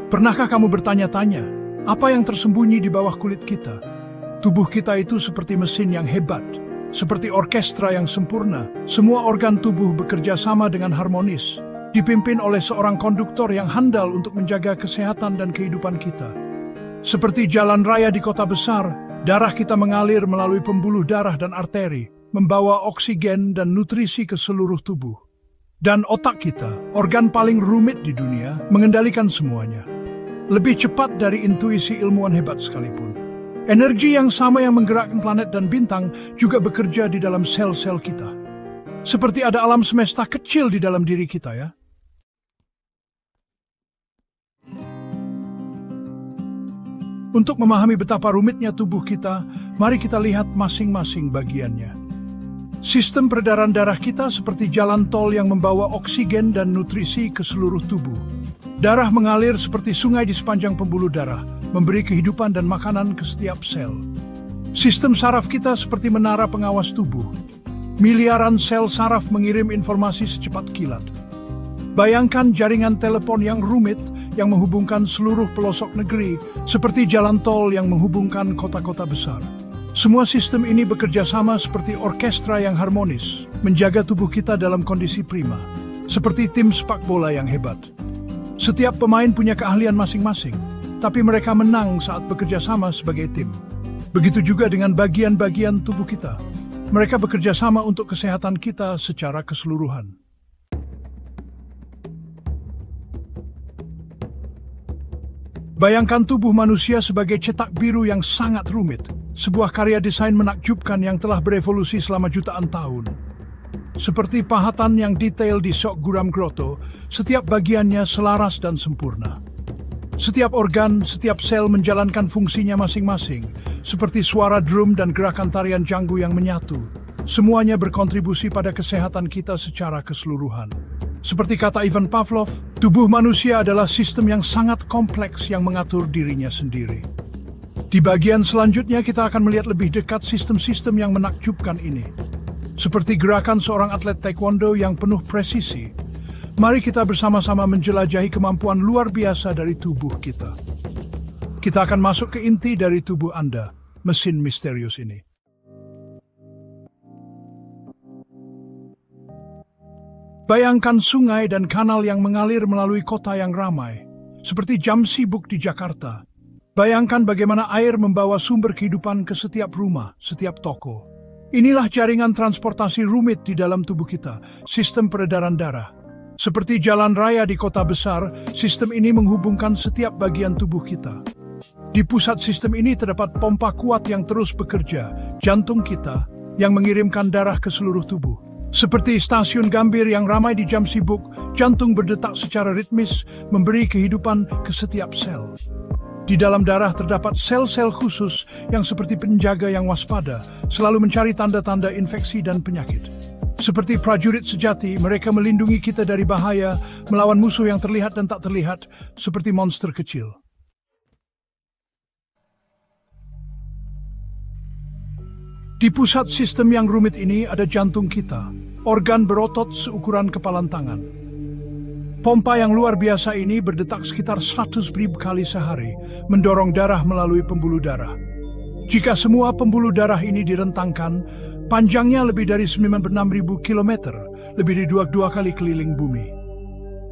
Pernahkah kamu bertanya-tanya, apa yang tersembunyi di bawah kulit kita? Tubuh kita itu seperti mesin yang hebat, seperti orkestra yang sempurna. Semua organ tubuh bekerja sama dengan harmonis, dipimpin oleh seorang konduktor yang handal untuk menjaga kesehatan dan kehidupan kita. Seperti jalan raya di kota besar, darah kita mengalir melalui pembuluh darah dan arteri, membawa oksigen dan nutrisi ke seluruh tubuh. Dan otak kita, organ paling rumit di dunia, mengendalikan semuanya. Lebih cepat dari intuisi ilmuwan hebat sekalipun. Energi yang sama yang menggerakkan planet dan bintang juga bekerja di dalam sel-sel kita. Seperti ada alam semesta kecil di dalam diri kita, ya. Untuk memahami betapa rumitnya tubuh kita, mari kita lihat masing-masing bagiannya. Sistem peredaran darah kita seperti jalan tol yang membawa oksigen dan nutrisi ke seluruh tubuh. Darah mengalir seperti sungai di sepanjang pembuluh darah, memberi kehidupan dan makanan ke setiap sel. Sistem saraf kita seperti menara pengawas tubuh. Miliaran sel saraf mengirim informasi secepat kilat. Bayangkan jaringan telepon yang rumit yang menghubungkan seluruh pelosok negeri, seperti jalan tol yang menghubungkan kota-kota besar. Semua sistem ini bekerja sama seperti orkestra yang harmonis, menjaga tubuh kita dalam kondisi prima, seperti tim sepak bola yang hebat. Setiap pemain punya keahlian masing-masing, tapi mereka menang saat bekerja sama sebagai tim. Begitu juga dengan bagian-bagian tubuh kita. Mereka bekerja sama untuk kesehatan kita secara keseluruhan. Bayangkan tubuh manusia sebagai cetak biru yang sangat rumit, sebuah karya desain menakjubkan yang telah berevolusi selama jutaan tahun. Seperti pahatan yang detail di Sok Guram Grotto, setiap bagiannya selaras dan sempurna. Setiap organ, setiap sel menjalankan fungsinya masing-masing, seperti suara drum dan gerakan tarian janggu yang menyatu. Semuanya berkontribusi pada kesehatan kita secara keseluruhan. Seperti kata Ivan Pavlov, tubuh manusia adalah sistem yang sangat kompleks yang mengatur dirinya sendiri. Di bagian selanjutnya kita akan melihat lebih dekat sistem-sistem yang menakjubkan ini. Seperti gerakan seorang atlet taekwondo yang penuh presisi, mari kita bersama-sama menjelajahi kemampuan luar biasa dari tubuh kita. Kita akan masuk ke inti dari tubuh Anda, mesin misterius ini. Bayangkan sungai dan kanal yang mengalir melalui kota yang ramai, seperti jam sibuk di Jakarta. Bayangkan bagaimana air membawa sumber kehidupan ke setiap rumah, setiap toko. Inilah jaringan transportasi rumit di dalam tubuh kita, sistem peredaran darah. Seperti jalan raya di kota besar, sistem ini menghubungkan setiap bagian tubuh kita. Di pusat sistem ini terdapat pompa kuat yang terus bekerja, jantung kita, yang mengirimkan darah ke seluruh tubuh. Seperti stasiun Gambir yang ramai di jam sibuk, jantung berdetak secara ritmis, memberi kehidupan ke setiap sel. Di dalam darah terdapat sel-sel khusus yang seperti penjaga yang waspada, selalu mencari tanda-tanda infeksi dan penyakit. Seperti prajurit sejati, mereka melindungi kita dari bahaya, melawan musuh yang terlihat dan tak terlihat, seperti monster kecil. Di pusat sistem yang rumit ini ada jantung kita, organ berotot seukuran kepalan tangan. Pompa yang luar biasa ini berdetak sekitar 100.000 kali sehari, mendorong darah melalui pembuluh darah. Jika semua pembuluh darah ini direntangkan, panjangnya lebih dari 96.000 km, lebih dari dua kali keliling bumi.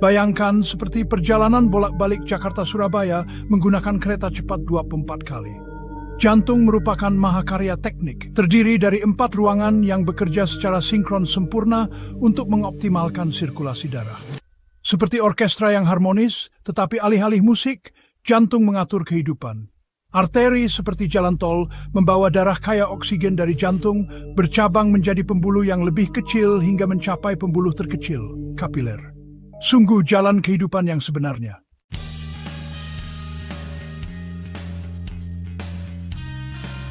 Bayangkan seperti perjalanan bolak-balik Jakarta-Surabaya menggunakan kereta cepat 24 kali. Jantung merupakan mahakarya teknik, terdiri dari 4 ruangan yang bekerja secara sinkron sempurna untuk mengoptimalkan sirkulasi darah. Seperti orkestra yang harmonis, tetapi alih-alih musik, jantung mengatur kehidupan. Arteri seperti jalan tol membawa darah kaya oksigen dari jantung, bercabang menjadi pembuluh yang lebih kecil hingga mencapai pembuluh terkecil, kapiler. Sungguh jalan kehidupan yang sebenarnya.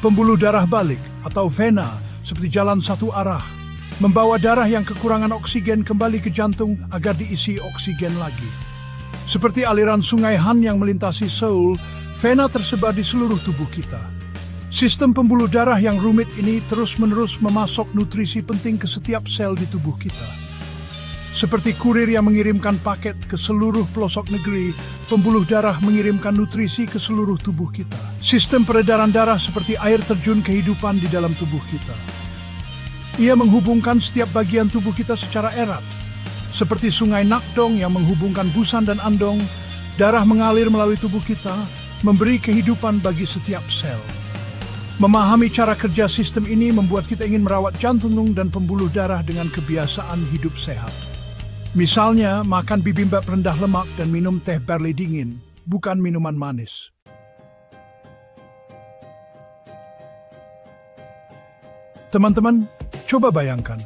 Pembuluh darah balik atau vena seperti jalan satu arah, membawa darah yang kekurangan oksigen kembali ke jantung agar diisi oksigen lagi. Seperti aliran sungai Han yang melintasi Seoul, vena tersebar di seluruh tubuh kita. Sistem pembuluh darah yang rumit ini terus-menerus memasok nutrisi penting ke setiap sel di tubuh kita. Seperti kurir yang mengirimkan paket ke seluruh pelosok negeri, pembuluh darah mengirimkan nutrisi ke seluruh tubuh kita. Sistem peredaran darah seperti air terjun kehidupan di dalam tubuh kita. Ia menghubungkan setiap bagian tubuh kita secara erat. Seperti sungai Nakdong yang menghubungkan Busan dan Andong, darah mengalir melalui tubuh kita, memberi kehidupan bagi setiap sel. Memahami cara kerja sistem ini membuat kita ingin merawat jantung dan pembuluh darah dengan kebiasaan hidup sehat. Misalnya, makan bibimbap rendah lemak dan minum teh barley dingin, bukan minuman manis. Teman-teman, coba bayangkan,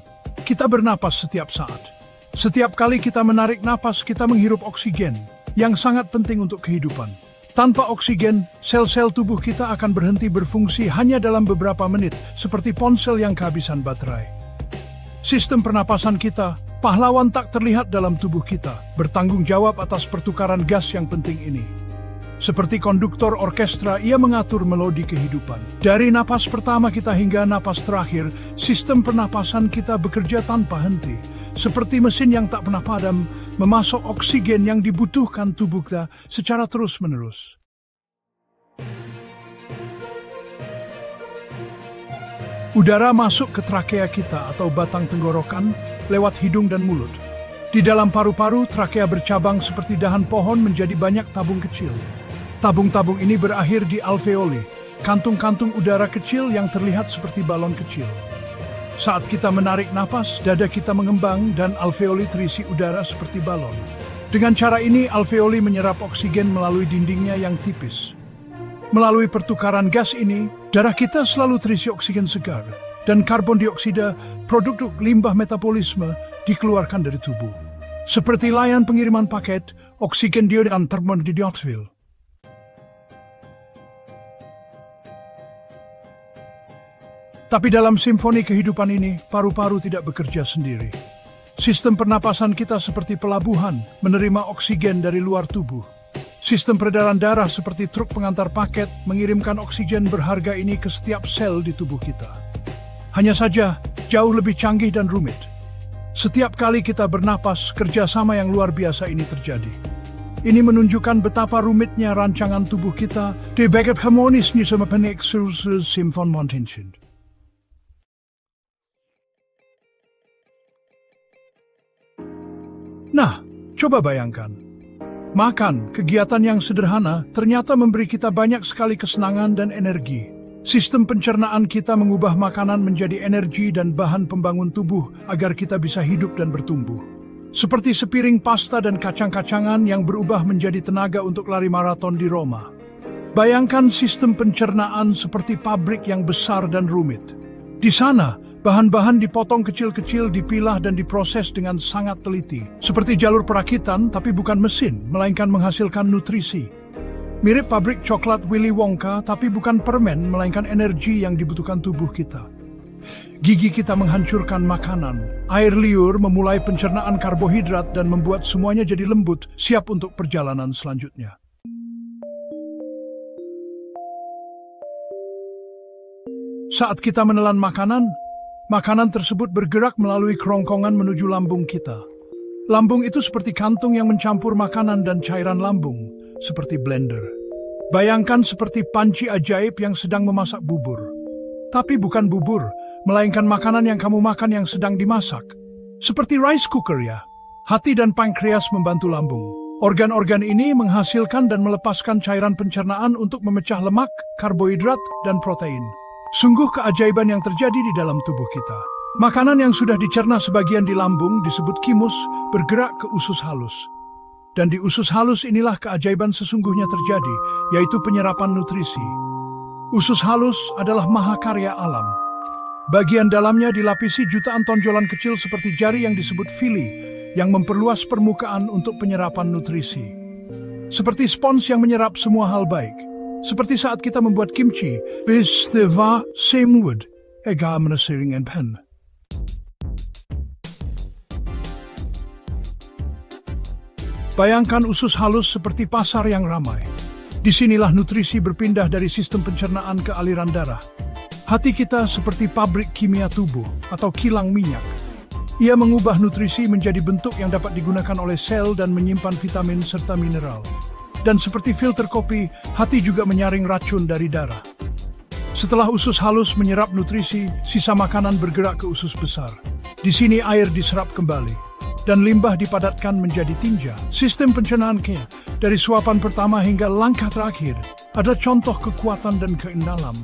kita bernapas setiap saat. Setiap kali kita menarik napas, kita menghirup oksigen, yang sangat penting untuk kehidupan. Tanpa oksigen, sel-sel tubuh kita akan berhenti berfungsi hanya dalam beberapa menit, seperti ponsel yang kehabisan baterai. Sistem pernapasan kita, pahlawan tak terlihat dalam tubuh kita, bertanggung jawab atas pertukaran gas yang penting ini. Seperti konduktor orkestra, ia mengatur melodi kehidupan. Dari napas pertama kita hingga napas terakhir, sistem pernapasan kita bekerja tanpa henti. Seperti mesin yang tak pernah padam, memasok oksigen yang dibutuhkan tubuh kita secara terus-menerus. Udara masuk ke trakea kita atau batang tenggorokan lewat hidung dan mulut. Di dalam paru-paru, trakea bercabang seperti dahan pohon menjadi banyak tabung kecil. Tabung-tabung ini berakhir di alveoli, kantung-kantung udara kecil yang terlihat seperti balon kecil. Saat kita menarik napas, dada kita mengembang dan alveoli terisi udara seperti balon. Dengan cara ini, alveoli menyerap oksigen melalui dindingnya yang tipis. Melalui pertukaran gas ini, darah kita selalu terisi oksigen segar, dan karbon dioksida, produk limbah metabolisme, dikeluarkan dari tubuh. Seperti layan pengiriman paket, oksigen diantar di dioxil. Tapi dalam simfoni kehidupan ini, paru-paru tidak bekerja sendiri. Sistem pernapasan kita seperti pelabuhan, menerima oksigen dari luar tubuh. Sistem peredaran darah seperti truk pengantar paket, mengirimkan oksigen berharga ini ke setiap sel di tubuh kita. Hanya saja, jauh lebih canggih dan rumit. Setiap kali kita bernapas, kerjasama yang luar biasa ini terjadi. Ini menunjukkan betapa rumitnya rancangan tubuh kita, di backup harmonisnya sama peneksul simfon montension. Nah, coba bayangkan. Makan, kegiatan yang sederhana, ternyata memberi kita banyak sekali kesenangan dan energi. Sistem pencernaan kita mengubah makanan menjadi energi dan bahan pembangun tubuh agar kita bisa hidup dan bertumbuh. Seperti sepiring pasta dan kacang-kacangan yang berubah menjadi tenaga untuk lari maraton di Roma. Bayangkan sistem pencernaan seperti pabrik yang besar dan rumit. Di sana, bahan-bahan dipotong kecil-kecil, dipilah dan diproses dengan sangat teliti. Seperti jalur perakitan, tapi bukan mesin, melainkan menghasilkan nutrisi. Mirip pabrik coklat Willy Wonka, tapi bukan permen, melainkan energi yang dibutuhkan tubuh kita. Gigi kita menghancurkan makanan. Air liur memulai pencernaan karbohidrat dan membuat semuanya jadi lembut, siap untuk perjalanan selanjutnya. Saat kita menelan makanan, makanan tersebut bergerak melalui kerongkongan menuju lambung kita. Lambung itu seperti kantung yang mencampur makanan dan cairan lambung, seperti blender. Bayangkan seperti panci ajaib yang sedang memasak bubur. Tapi bukan bubur, melainkan makanan yang kamu makan yang sedang dimasak. Seperti rice cooker ya. Hati dan pankreas membantu lambung. Organ-organ ini menghasilkan dan melepaskan cairan pencernaan untuk memecah lemak, karbohidrat, dan protein. Sungguh keajaiban yang terjadi di dalam tubuh kita. Makanan yang sudah dicerna sebagian di lambung disebut kimus, bergerak ke usus halus. Dan di usus halus inilah keajaiban sesungguhnya terjadi, yaitu penyerapan nutrisi. Usus halus adalah mahakarya alam. Bagian dalamnya dilapisi jutaan tonjolan kecil seperti jari yang disebut villi, yang memperluas permukaan untuk penyerapan nutrisi. Seperti spons yang menyerap semua hal baik. Seperti saat kita membuat kimchi, bisteva semwood, ega menasiring and pen. Bayangkan usus halus seperti pasar yang ramai. Disinilah nutrisi berpindah dari sistem pencernaan ke aliran darah. Hati kita seperti pabrik kimia tubuh atau kilang minyak. Ia mengubah nutrisi menjadi bentuk yang dapat digunakan oleh sel dan menyimpan vitamin serta mineral. Dan seperti filter kopi, hati juga menyaring racun dari darah. Setelah usus halus menyerap nutrisi, sisa makanan bergerak ke usus besar. Di sini air diserap kembali, dan limbah dipadatkan menjadi tinja. Sistem pencernaan Kia, dari suapan pertama hingga langkah terakhir, ada contoh kekuatan dan keindahan,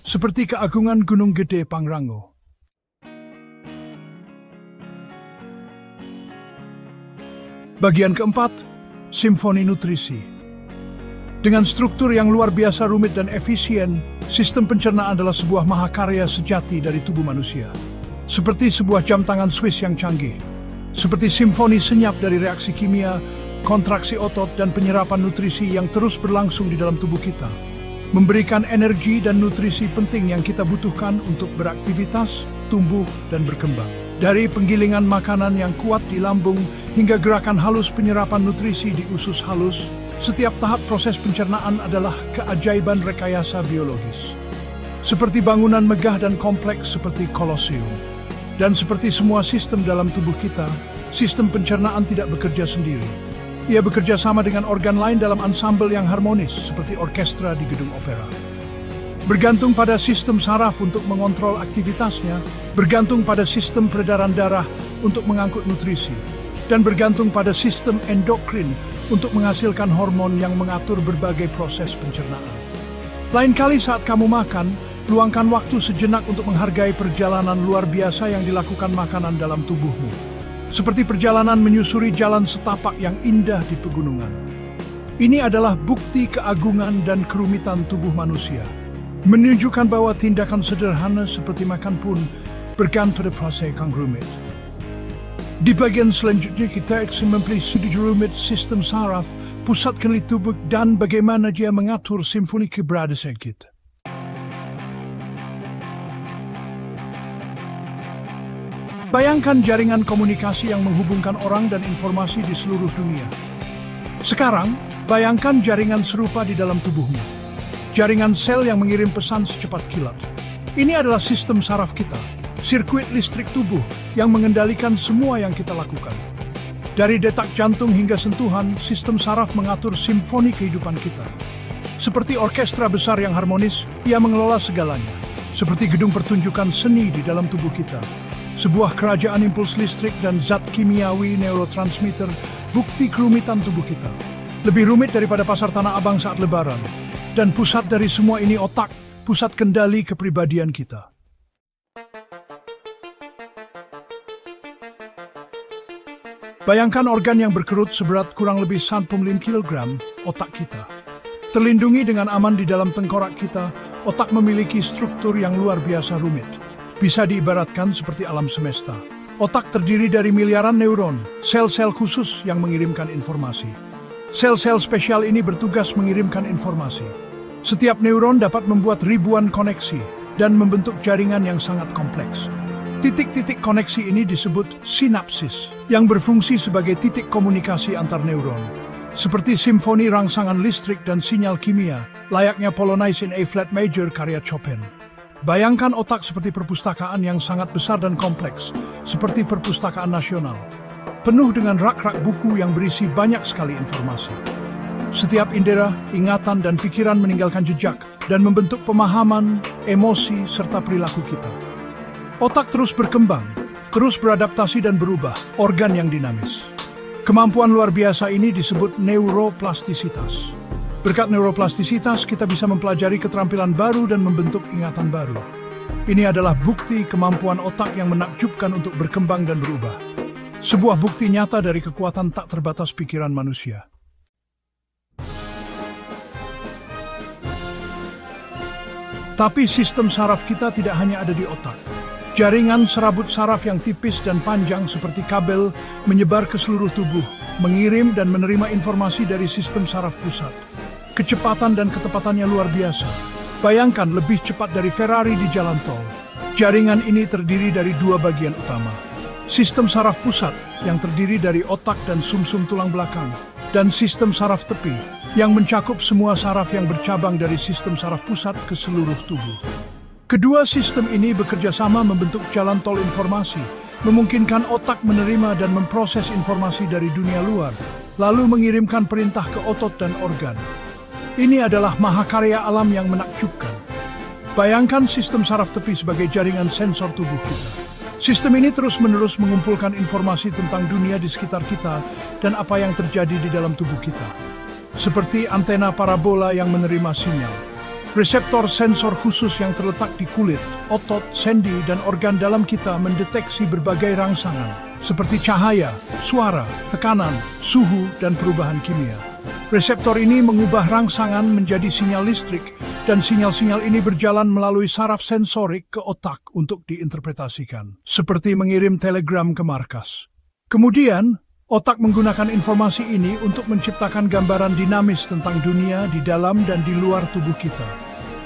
seperti keagungan Gunung Gede Pangrango. Bagian keempat, simfoni nutrisi. Dengan struktur yang luar biasa rumit dan efisien, sistem pencernaan adalah sebuah mahakarya sejati dari tubuh manusia. Seperti sebuah jam tangan Swiss yang canggih. Seperti simfoni senyap dari reaksi kimia, kontraksi otot, dan penyerapan nutrisi yang terus berlangsung di dalam tubuh kita. Memberikan energi dan nutrisi penting yang kita butuhkan untuk beraktivitas, tumbuh, dan berkembang. Dari penggilingan makanan yang kuat di lambung hingga gerakan halus penyerapan nutrisi di usus halus, setiap tahap proses pencernaan adalah keajaiban rekayasa biologis. Seperti bangunan megah dan kompleks seperti Kolosium. Dan seperti semua sistem dalam tubuh kita, sistem pencernaan tidak bekerja sendiri. Ia bekerja sama dengan organ lain dalam ansambel yang harmonis, seperti orkestra di gedung opera. Bergantung pada sistem saraf untuk mengontrol aktivitasnya, bergantung pada sistem peredaran darah untuk mengangkut nutrisi, dan bergantung pada sistem endokrin untuk menghasilkan hormon yang mengatur berbagai proses pencernaan. Lain kali saat kamu makan, luangkan waktu sejenak untuk menghargai perjalanan luar biasa yang dilakukan makanan dalam tubuhmu. Seperti perjalanan menyusuri jalan setapak yang indah di pegunungan. Ini adalah bukti keagungan dan kerumitan tubuh manusia. Menunjukkan bahwa tindakan sederhana seperti makan pun bergantung pada proses yang rumit. Di bagian selanjutnya kita akan mempelajari rumit sistem saraf, pusat kendali tubuh, dan bagaimana dia mengatur simfoni keberadaan kita. Bayangkan jaringan komunikasi yang menghubungkan orang dan informasi di seluruh dunia. Sekarang, bayangkan jaringan serupa di dalam tubuhmu. Jaringan sel yang mengirim pesan secepat kilat. Ini adalah sistem saraf kita. Sirkuit listrik tubuh yang mengendalikan semua yang kita lakukan. Dari detak jantung hingga sentuhan, sistem saraf mengatur simfoni kehidupan kita. Seperti orkestra besar yang harmonis, ia mengelola segalanya. Seperti gedung pertunjukan seni di dalam tubuh kita. Sebuah kerajaan impuls listrik dan zat kimiawi neurotransmitter, bukti kerumitan tubuh kita. Lebih rumit daripada pasar Tanah Abang saat lebaran. Dan pusat dari semua ini otak, pusat kendali kepribadian kita. Bayangkan organ yang berkerut seberat kurang lebih 95 kg, otak kita. Terlindungi dengan aman di dalam tengkorak kita, otak memiliki struktur yang luar biasa rumit. Bisa diibaratkan seperti alam semesta. Otak terdiri dari miliaran neuron, sel-sel khusus yang mengirimkan informasi. Sel-sel spesial ini bertugas mengirimkan informasi. Setiap neuron dapat membuat ribuan koneksi dan membentuk jaringan yang sangat kompleks. Titik-titik koneksi ini disebut sinapsis, yang berfungsi sebagai titik komunikasi antar neuron. Seperti simfoni rangsangan listrik dan sinyal kimia, layaknya Polonaise in A flat major karya Chopin. Bayangkan otak seperti perpustakaan yang sangat besar dan kompleks, seperti perpustakaan nasional. Penuh dengan rak-rak buku yang berisi banyak sekali informasi. Setiap indera, ingatan, dan pikiran meninggalkan jejak dan membentuk pemahaman, emosi, serta perilaku kita. Otak terus berkembang, terus beradaptasi dan berubah, organ yang dinamis. Kemampuan luar biasa ini disebut neuroplastisitas. Berkat neuroplastisitas, kita bisa mempelajari keterampilan baru dan membentuk ingatan baru. Ini adalah bukti kemampuan otak yang menakjubkan untuk berkembang dan berubah. Sebuah bukti nyata dari kekuatan tak terbatas pikiran manusia. Tapi sistem saraf kita tidak hanya ada di otak. Jaringan serabut saraf yang tipis dan panjang seperti kabel menyebar ke seluruh tubuh, mengirim dan menerima informasi dari sistem saraf pusat. Kecepatan dan ketepatannya luar biasa. Bayangkan lebih cepat dari Ferrari di jalan tol. Jaringan ini terdiri dari dua bagian utama. Sistem saraf pusat yang terdiri dari otak dan sumsum tulang belakang, dan sistem saraf tepi yang mencakup semua saraf yang bercabang dari sistem saraf pusat ke seluruh tubuh. Kedua sistem ini bekerja sama membentuk jalan tol informasi memungkinkan otak menerima dan memproses informasi dari dunia luar, lalu mengirimkan perintah ke otot dan organ. Ini adalah mahakarya alam yang menakjubkan. Bayangkan sistem saraf tepi sebagai jaringan sensor tubuh kita. Sistem ini terus-menerus mengumpulkan informasi tentang dunia di sekitar kita dan apa yang terjadi di dalam tubuh kita. Seperti antena parabola yang menerima sinyal. Reseptor sensor khusus yang terletak di kulit, otot, sendi, dan organ dalam kita mendeteksi berbagai rangsangan, seperti cahaya, suara, tekanan, suhu, dan perubahan kimia. Reseptor ini mengubah rangsangan menjadi sinyal listrik, dan sinyal-sinyal ini berjalan melalui saraf sensorik ke otak untuk diinterpretasikan, seperti mengirim telegram ke markas. Kemudian, otak menggunakan informasi ini untuk menciptakan gambaran dinamis tentang dunia di dalam dan di luar tubuh kita,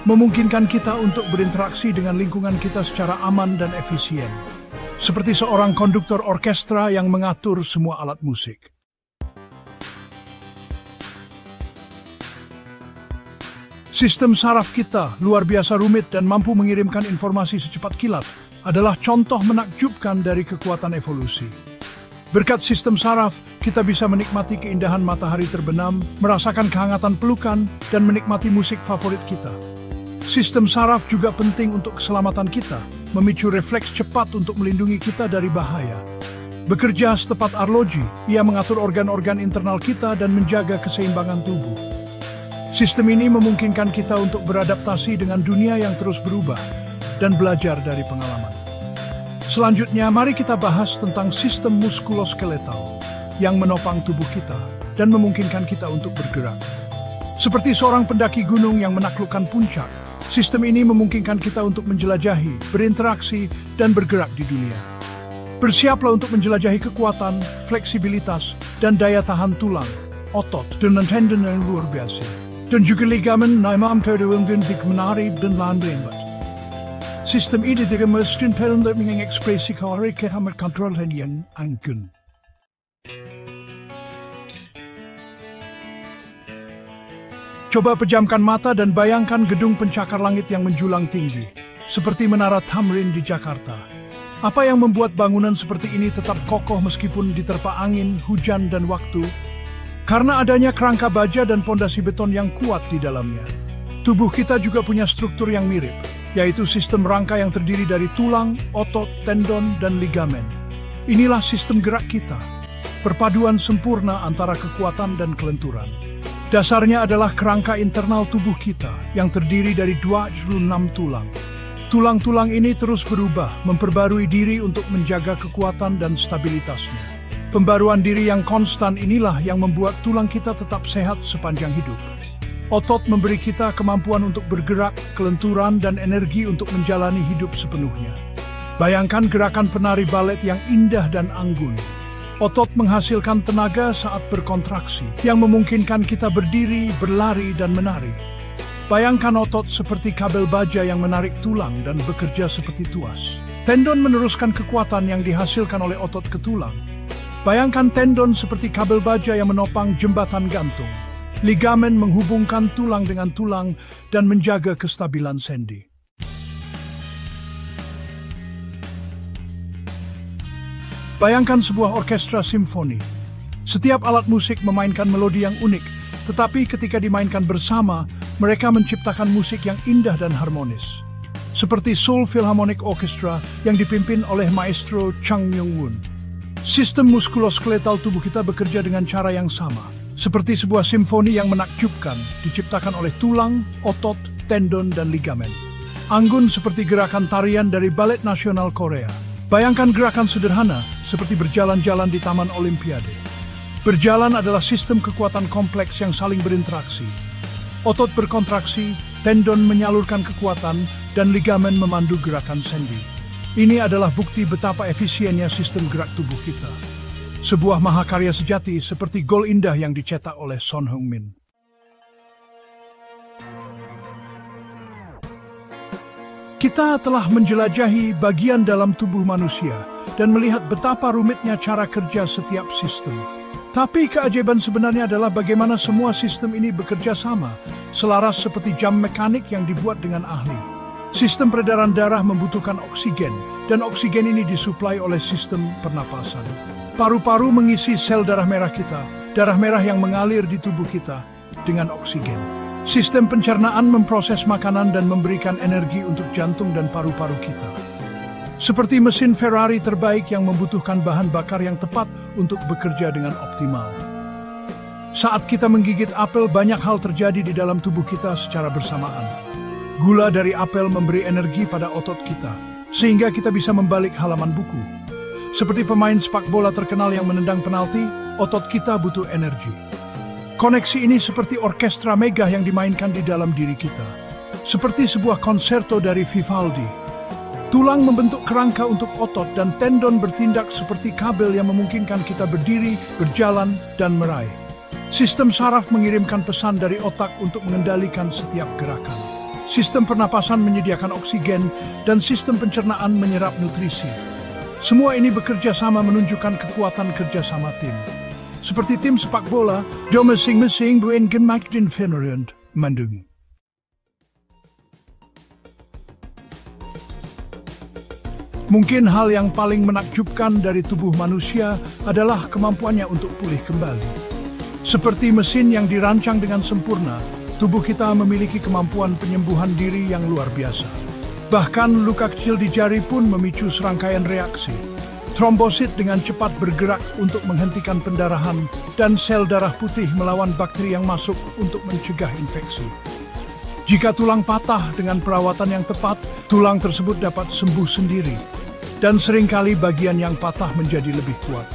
memungkinkan kita untuk berinteraksi dengan lingkungan kita secara aman dan efisien, seperti seorang konduktor orkestra yang mengatur semua alat musik. Sistem saraf kita luar biasa rumit dan mampu mengirimkan informasi secepat kilat adalah contoh menakjubkan dari kekuatan evolusi. Berkat sistem saraf, kita bisa menikmati keindahan matahari terbenam, merasakan kehangatan pelukan, dan menikmati musik favorit kita. Sistem saraf juga penting untuk keselamatan kita, memicu refleks cepat untuk melindungi kita dari bahaya. Bekerja setepat arloji, ia mengatur organ-organ internal kita dan menjaga keseimbangan tubuh. Sistem ini memungkinkan kita untuk beradaptasi dengan dunia yang terus berubah dan belajar dari pengalaman. Selanjutnya, mari kita bahas tentang sistem muskuloskeletal yang menopang tubuh kita dan memungkinkan kita untuk bergerak. Seperti seorang pendaki gunung yang menaklukkan puncak, sistem ini memungkinkan kita untuk menjelajahi, berinteraksi, dan bergerak di dunia. Bersiaplah untuk menjelajahi kekuatan, fleksibilitas, dan daya tahan tulang, otot, dengan tendon yang luar biasa. Dan juga ligamen yang mampu untuk menari dan lambat. Sistem ini juga mesti untuk mengekspresi kehamat kontrol yang anggun. Coba pejamkan mata dan bayangkan gedung pencakar langit yang menjulang tinggi, seperti Menara Tamrin di Jakarta. Apa yang membuat bangunan seperti ini tetap kokoh meskipun diterpa angin, hujan, dan waktu? Karena adanya kerangka baja dan pondasi beton yang kuat di dalamnya. Tubuh kita juga punya struktur yang mirip, yaitu sistem rangka yang terdiri dari tulang, otot, tendon, dan ligamen. Inilah sistem gerak kita, perpaduan sempurna antara kekuatan dan kelenturan. Dasarnya adalah kerangka internal tubuh kita yang terdiri dari 26 tulang. Tulang-tulang ini terus berubah, memperbarui diri untuk menjaga kekuatan dan stabilitasnya. Pembaruan diri yang konstan inilah yang membuat tulang kita tetap sehat sepanjang hidup. Otot memberi kita kemampuan untuk bergerak, kelenturan, dan energi untuk menjalani hidup sepenuhnya. Bayangkan gerakan penari balet yang indah dan anggun. Otot menghasilkan tenaga saat berkontraksi, yang memungkinkan kita berdiri, berlari, dan menari. Bayangkan otot seperti kabel baja yang menarik tulang dan bekerja seperti tuas. Tendon meneruskan kekuatan yang dihasilkan oleh otot ke tulang. Bayangkan tendon seperti kabel baja yang menopang jembatan gantung. Ligamen menghubungkan tulang dengan tulang dan menjaga kestabilan sendi. Bayangkan sebuah orkestra simfoni. Setiap alat musik memainkan melodi yang unik, tetapi ketika dimainkan bersama, mereka menciptakan musik yang indah dan harmonis. Seperti Seoul Philharmonic Orchestra yang dipimpin oleh Maestro Chung Myung-won. Sistem muskuloskeletal tubuh kita bekerja dengan cara yang sama, seperti sebuah simfoni yang menakjubkan, diciptakan oleh tulang, otot, tendon, dan ligamen. Anggun seperti gerakan tarian dari Balet Nasional Korea. Bayangkan gerakan sederhana, seperti berjalan-jalan di Taman Olimpiade. Berjalan adalah sistem kekuatan kompleks yang saling berinteraksi. Otot berkontraksi, tendon menyalurkan kekuatan, dan ligamen memandu gerakan sendi. Ini adalah bukti betapa efisiennya sistem gerak tubuh kita. Sebuah mahakarya sejati seperti gol indah yang dicetak oleh Son Heung-min. Kita telah menjelajahi bagian dalam tubuh manusia dan melihat betapa rumitnya cara kerja setiap sistem. Tapi keajaiban sebenarnya adalah bagaimana semua sistem ini bekerja sama, selaras seperti jam mekanik yang dibuat dengan ahli. Sistem peredaran darah membutuhkan oksigen, dan oksigen ini disuplai oleh sistem pernapasan. Paru-paru mengisi sel darah merah kita, darah merah yang mengalir di tubuh kita dengan oksigen. Sistem pencernaan memproses makanan dan memberikan energi untuk jantung dan paru-paru kita. Seperti mesin Ferrari terbaik yang membutuhkan bahan bakar yang tepat untuk bekerja dengan optimal. Saat kita menggigit apel, banyak hal terjadi di dalam tubuh kita secara bersamaan. Gula dari apel memberi energi pada otot kita, sehingga kita bisa membalik halaman buku. Seperti pemain sepak bola terkenal yang menendang penalti, otot kita butuh energi. Koneksi ini seperti orkestra mega yang dimainkan di dalam diri kita. Seperti sebuah konserto dari Vivaldi. Tulang membentuk kerangka untuk otot dan tendon bertindak seperti kabel yang memungkinkan kita berdiri, berjalan, dan meraih. Sistem saraf mengirimkan pesan dari otak untuk mengendalikan setiap gerakan. Sistem pernapasan menyediakan oksigen, dan sistem pencernaan menyerap nutrisi. Semua ini bekerja sama menunjukkan kekuatan kerjasama tim. Seperti tim sepak bola, do masing-masing buin gemak din Finland, Mandung. Mungkin hal yang paling menakjubkan dari tubuh manusia adalah kemampuannya untuk pulih kembali. Seperti mesin yang dirancang dengan sempurna, tubuh kita memiliki kemampuan penyembuhan diri yang luar biasa. Bahkan luka kecil di jari pun memicu serangkaian reaksi. Trombosit dengan cepat bergerak untuk menghentikan pendarahan dan sel darah putih melawan bakteri yang masuk untuk mencegah infeksi. Jika tulang patah dengan perawatan yang tepat, tulang tersebut dapat sembuh sendiri. Dan seringkali bagian yang patah menjadi lebih kuat.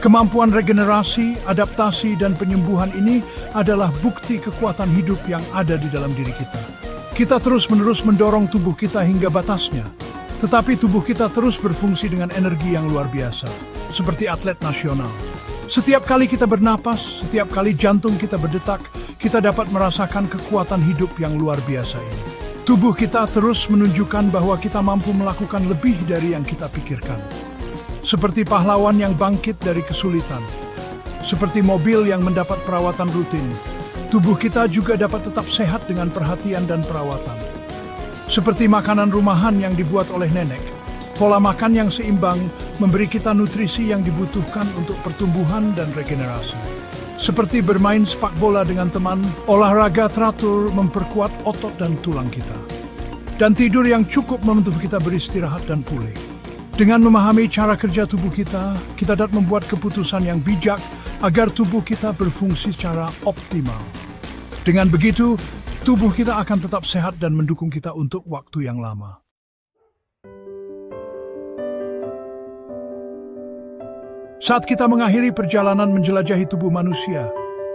Kemampuan regenerasi, adaptasi, dan penyembuhan ini adalah bukti kekuatan hidup yang ada di dalam diri kita. Kita terus-menerus mendorong tubuh kita hingga batasnya, tetapi tubuh kita terus berfungsi dengan energi yang luar biasa, seperti atlet nasional. Setiap kali kita bernapas, setiap kali jantung kita berdetak, kita dapat merasakan kekuatan hidup yang luar biasa ini. Tubuh kita terus menunjukkan bahwa kita mampu melakukan lebih dari yang kita pikirkan. Seperti pahlawan yang bangkit dari kesulitan. Seperti mobil yang mendapat perawatan rutin. Tubuh kita juga dapat tetap sehat dengan perhatian dan perawatan. Seperti makanan rumahan yang dibuat oleh nenek. Pola makan yang seimbang memberi kita nutrisi yang dibutuhkan untuk pertumbuhan dan regenerasi. Seperti bermain sepak bola dengan teman, olahraga teratur memperkuat otot dan tulang kita. Dan tidur yang cukup membantu kita beristirahat dan pulih. Dengan memahami cara kerja tubuh kita dapat membuat keputusan yang bijak agar tubuh kita berfungsi secara optimal. Dengan begitu, tubuh kita akan tetap sehat dan mendukung kita untuk waktu yang lama. Saat kita mengakhiri perjalanan menjelajahi tubuh manusia,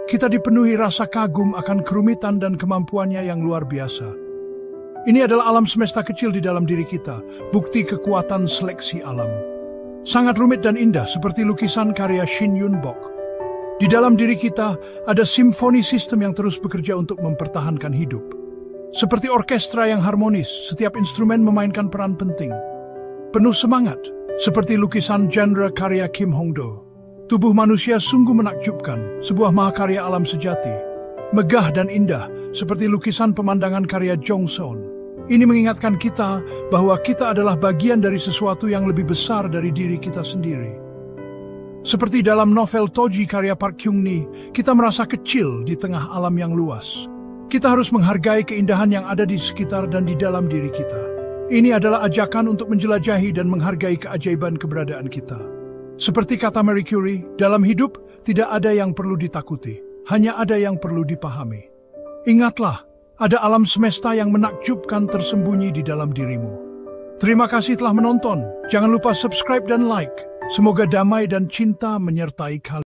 kita dipenuhi rasa kagum akan kerumitan dan kemampuannya yang luar biasa. Ini adalah alam semesta kecil di dalam diri kita, bukti kekuatan seleksi alam. Sangat rumit dan indah, seperti lukisan karya Shin Yun Bok. Di dalam diri kita, ada simfoni sistem yang terus bekerja untuk mempertahankan hidup. Seperti orkestra yang harmonis, setiap instrumen memainkan peran penting. Penuh semangat, seperti lukisan genre karya Kim Hong Do. Tubuh manusia sungguh menakjubkan, sebuah mahakarya alam sejati. Megah dan indah, seperti lukisan pemandangan karya Jong Son. Ini mengingatkan kita bahwa kita adalah bagian dari sesuatu yang lebih besar dari diri kita sendiri. Seperti dalam novel Toji karya Park Kyung-ni, kita merasa kecil di tengah alam yang luas. Kita harus menghargai keindahan yang ada di sekitar dan di dalam diri kita. Ini adalah ajakan untuk menjelajahi dan menghargai keajaiban keberadaan kita. Seperti kata Marie Curie, dalam hidup tidak ada yang perlu ditakuti, hanya ada yang perlu dipahami. Ingatlah, ada alam semesta yang menakjubkan tersembunyi di dalam dirimu. Terima kasih telah menonton. Jangan lupa subscribe dan like. Semoga damai dan cinta menyertai kalian.